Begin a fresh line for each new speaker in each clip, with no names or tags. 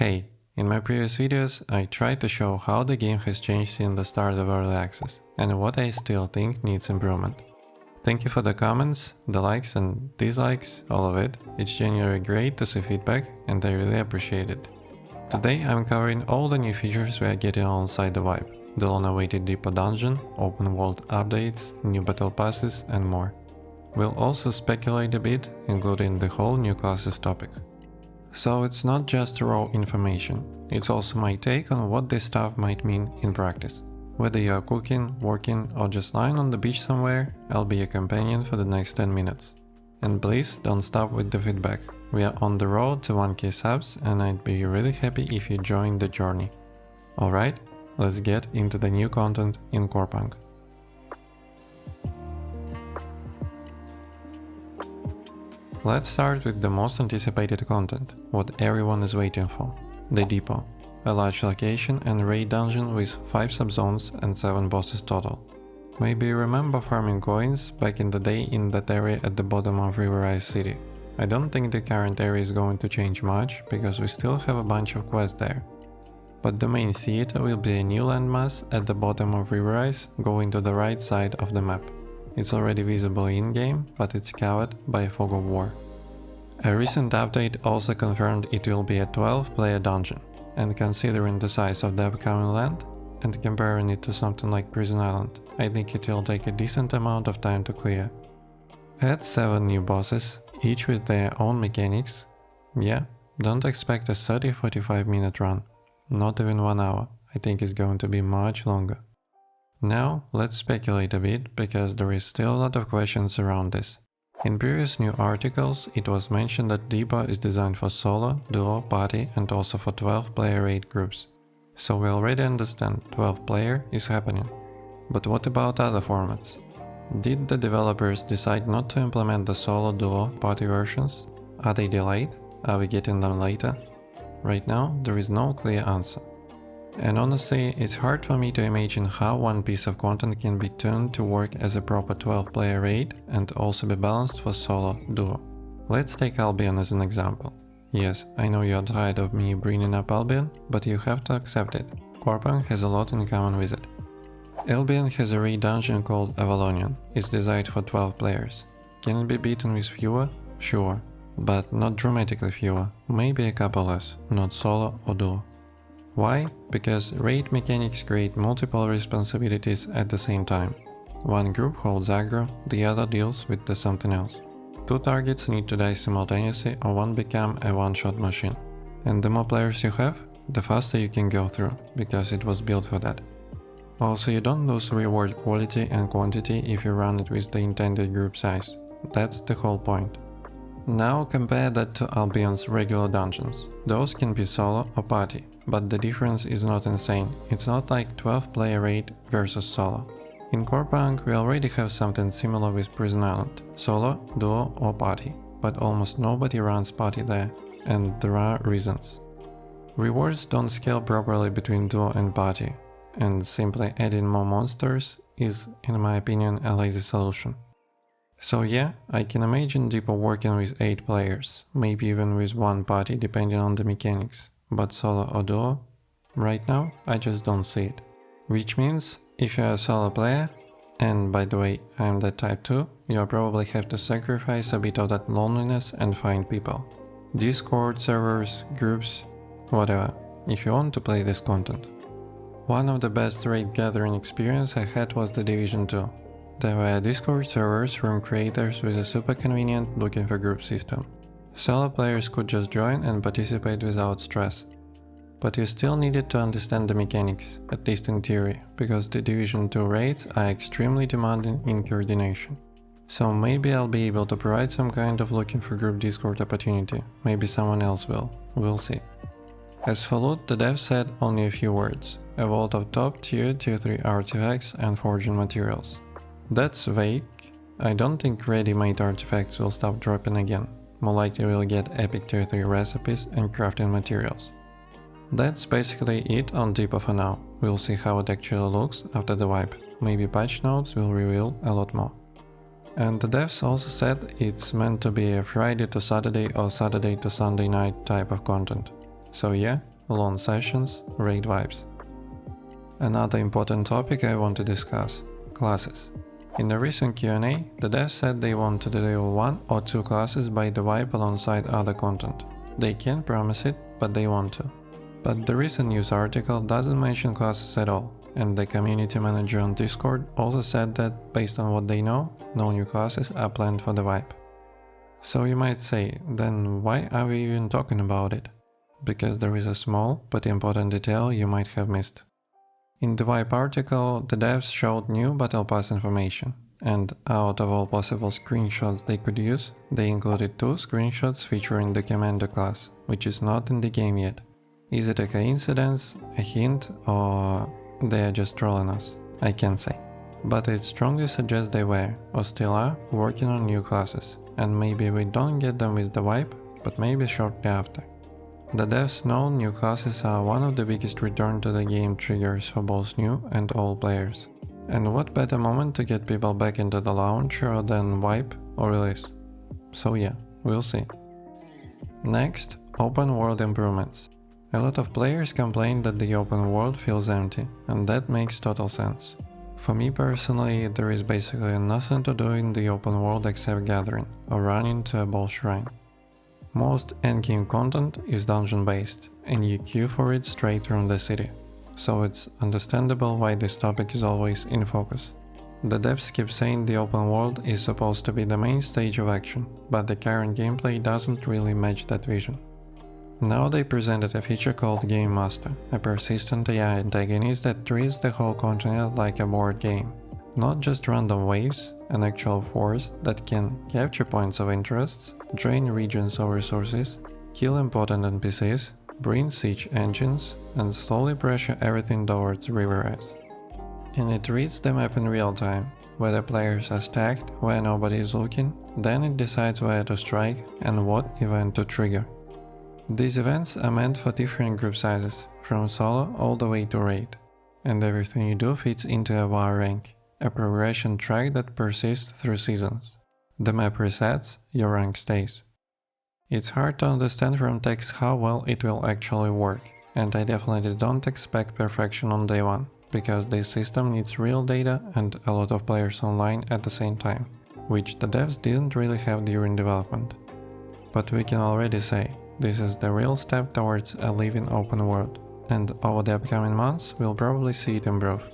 Hey, in my previous videos I tried to show how the game has changed since the start of early access and what I still think needs improvement. Thank you for the comments, the likes and dislikes, all of it. It's genuinely great to see feedback and I really appreciate it. Today I'm covering all the new features we are getting alongside the vibe, the long-awaited depo dungeon, open world updates, new battle passes and more. We'll also speculate a bit, including the whole new classes topic. So it's not just raw information, it's also my take on what this stuff might mean in practice. Whether you are cooking, working or just lying on the beach somewhere, I'll be your companion for the next 10 minutes. And please don't stop with the feedback. We are on the road to 1k subs and I'd be really happy if you join the journey. Alright, let's get into the new content in Corepunk. Let's start with the most anticipated content, what everyone is waiting for, the depot, a large location and raid dungeon with 5 subzones and 7 bosses total. Maybe you remember farming coins back in the day in that area at the bottom of Riverrise City. I don't think the current area is going to change much, because we still have a bunch of quests there. But the main theater will be a new landmass at the bottom of Riverrise, going to the right side of the map. It's already visible in-game, but it's covered by a fog of war. A recent update also confirmed it will be a 12-player dungeon, and considering the size of the upcoming land, and comparing it to something like Prison Island, I think it will take a decent amount of time to clear. Add 7 new bosses, each with their own mechanics. Yeah, don't expect a 30-45 minute run, not even 1 hour, I think it's going to be much longer. Now, let's speculate a bit, because there is still a lot of questions around this. In previous new articles, it was mentioned that depot is designed for solo, duo, party and also for 12-player raid groups. So we already understand 12-player is happening. But what about other formats? Did the developers decide not to implement the solo, duo, party versions? Are they delayed? Are we getting them later? Right now, there is no clear answer. And honestly, it's hard for me to imagine how one piece of content can be tuned to work as a proper 12-player raid and also be balanced for solo duo. Let's take Albion as an example. Yes, I know you're tired of me bringing up Albion, but you have to accept it. Corepunk has a lot in common with it. Albion has a raid dungeon called Avalonian. It's designed for 12 players. Can it be beaten with fewer? Sure, but not dramatically fewer, maybe a couple less, not solo or duo. Why? Because raid mechanics create multiple responsibilities at the same time. One group holds aggro, the other deals with the something else. 2 targets need to die simultaneously or one become a one-shot machine. And the more players you have, the faster you can go through, because it was built for that. Also, you don't lose reward quality and quantity if you run it with the intended group size. That's the whole point. Now compare that to Albion's regular dungeons. Those can be solo or party. But the difference is not insane, it's not like 12-player raid versus solo. In Corepunk we already have something similar with Prison Island, solo, duo or party, but almost nobody runs party there, and there are reasons. Rewards don't scale properly between duo and party, and simply adding more monsters is, in my opinion, a lazy solution. So yeah, I can imagine depot working with 8 players, maybe even with 1 party depending on the mechanics. But solo or duo? Right now, I just don't see it. Which means, if you're a solo player, and by the way, I'm that type too, you'll probably have to sacrifice a bit of that loneliness and find people. Discord servers, groups, whatever, if you want to play this content. One of the best raid gathering experience I had was the Division 2. There were Discord servers from creators with a super convenient looking for group system. Solo players could just join and participate without stress. But you still needed to understand the mechanics, at least in theory, because the Division 2 raids are extremely demanding in coordination. So maybe I'll be able to provide some kind of looking for group Discord opportunity, maybe someone else will, we'll see. As for loot, the dev said only a few words, a vault of top tier, tier 3 artifacts and forging materials. That's vague. I don't think ready-made artifacts will stop dropping again. More likely we'll get epic tier 3 recipes and crafting materials. That's basically it on depot for now. We'll see how it actually looks after the wipe. Maybe patch notes will reveal a lot more. And the devs also said it's meant to be a Friday to Saturday or Saturday to Sunday night type of content. So yeah, lone sessions, raid vibes. Another important topic I want to discuss: classes. In a recent Q&A, the devs said they want to deliver 1 or 2 classes by the wipe alongside other content. They can't promise it, but they want to. But the recent news article doesn't mention classes at all, and the community manager on Discord also said that, based on what they know, no new classes are planned for the wipe. So you might say, then why are we even talking about it? Because there is a small but important detail you might have missed. In the wipe article, the devs showed new Battle Pass information, and out of all possible screenshots they could use, they included 2 screenshots featuring the Commando class, which is not in the game yet. Is it a coincidence, a hint, or they are just trolling us? I can't say. But it strongly suggests they were, or still are, working on new classes, and maybe we don't get them with the wipe, but maybe shortly after. The devs know new classes are one of the biggest return to the game triggers for both new and old players. And what better moment to get people back into the launcher than wipe or release? So yeah, we'll see. Next, open world improvements. A lot of players complain that the open world feels empty, and that makes total sense. For me personally, there is basically nothing to do in the open world except gathering or running to a boss shrine. Most endgame content is dungeon based, and you queue for it straight from the city, so it's understandable why this topic is always in focus. The devs keep saying the open world is supposed to be the main stage of action, but the current gameplay doesn't really match that vision. Now they presented a feature called Game Master, a persistent AI antagonist that treats the whole continent like a board game. Not just random waves, an actual force that can capture points of interest, drain regions of resources, kill important NPCs, bring siege engines, and slowly pressure everything towards riverheads. And it reads the map in real time, where the players are stacked, where nobody is looking, then it decides where to strike and what event to trigger. These events are meant for different group sizes, from solo all the way to raid, and everything you do fits into a WoW rank, a progression track that persists through seasons. The map resets, your rank stays. It's hard to understand from text how well it will actually work, and I definitely don't expect perfection on day one, because this system needs real data and a lot of players online at the same time, which the devs didn't really have during development. But we can already say, this is the real step towards a living open world, and over the upcoming months we'll probably see it improve,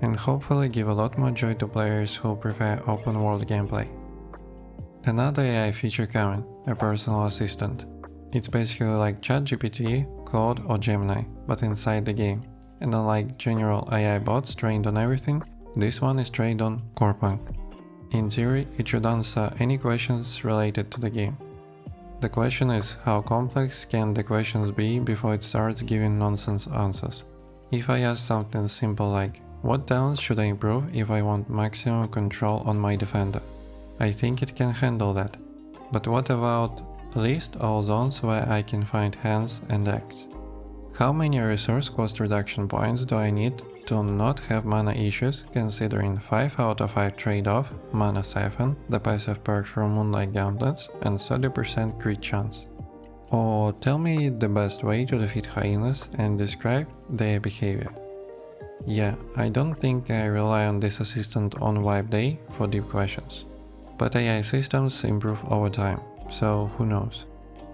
and hopefully give a lot more joy to players who prefer open world gameplay. Another AI feature coming, a personal assistant. It's basically like ChatGPT, Claude or Gemini, but inside the game, and unlike general AI bots trained on everything, this one is trained on Corepunk. In theory, it should answer any questions related to the game. The question is, how complex can the questions be before it starts giving nonsense answers? If I ask something simple like, what talents should I improve if I want maximum control on my defender? I think it can handle that. But what about list all zones where I can find hands and axes? How many resource cost reduction points do I need to not have mana issues, considering 5 out of 5 trade-off, mana siphon, the passive perk from Moonlight Gauntlets, and 30% crit chance? Or tell me the best way to defeat hyenas and describe their behavior. Yeah, I don't think I rely on this assistant on wipe day for deep questions. But AI systems improve over time, so who knows?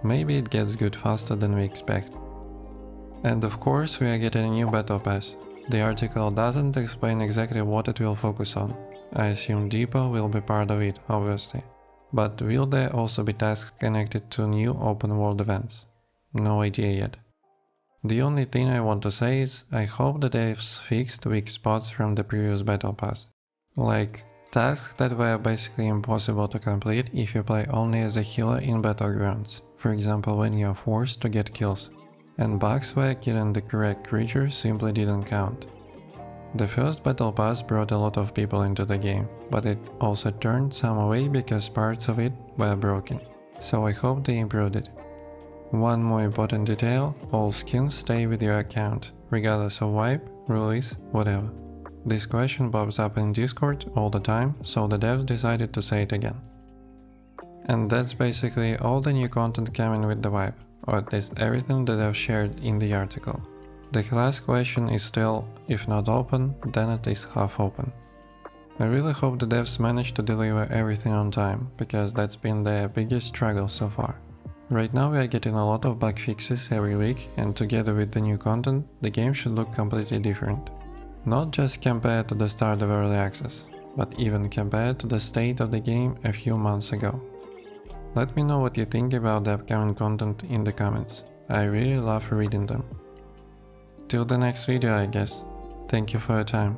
Maybe it gets good faster than we expect. And of course we are getting a new Battle Pass. The article doesn't explain exactly what it will focus on. I assume depo will be part of it, obviously. But will there also be tasks connected to new open world events? No idea yet. The only thing I want to say is, I hope the devs fixed weak spots from the previous Battle Pass. Like, tasks that were basically impossible to complete if you play only as a healer in Battlegrounds, for example when you are forced to get kills, and bugs where killing the correct creature simply didn't count. The first Battle Pass brought a lot of people into the game, but it also turned some away because parts of it were broken, so I hope they improved it. One more important detail, all skins stay with your account, regardless of wipe, release, whatever. This question pops up in Discord all the time, so the devs decided to say it again. And that's basically all the new content coming with the wipe. or at least everything that I've shared in the article. The last question is still, if not open, then at least half open. I really hope the devs manage to deliver everything on time, because that's been their biggest struggle so far. Right now we are getting a lot of bug fixes every week, and together with the new content, the game should look completely different. Not just compared to the start of early access, but even compared to the state of the game a few months ago. Let me know what you think about the upcoming content in the comments. I really love reading them. Till the next video, I guess. Thank you for your time.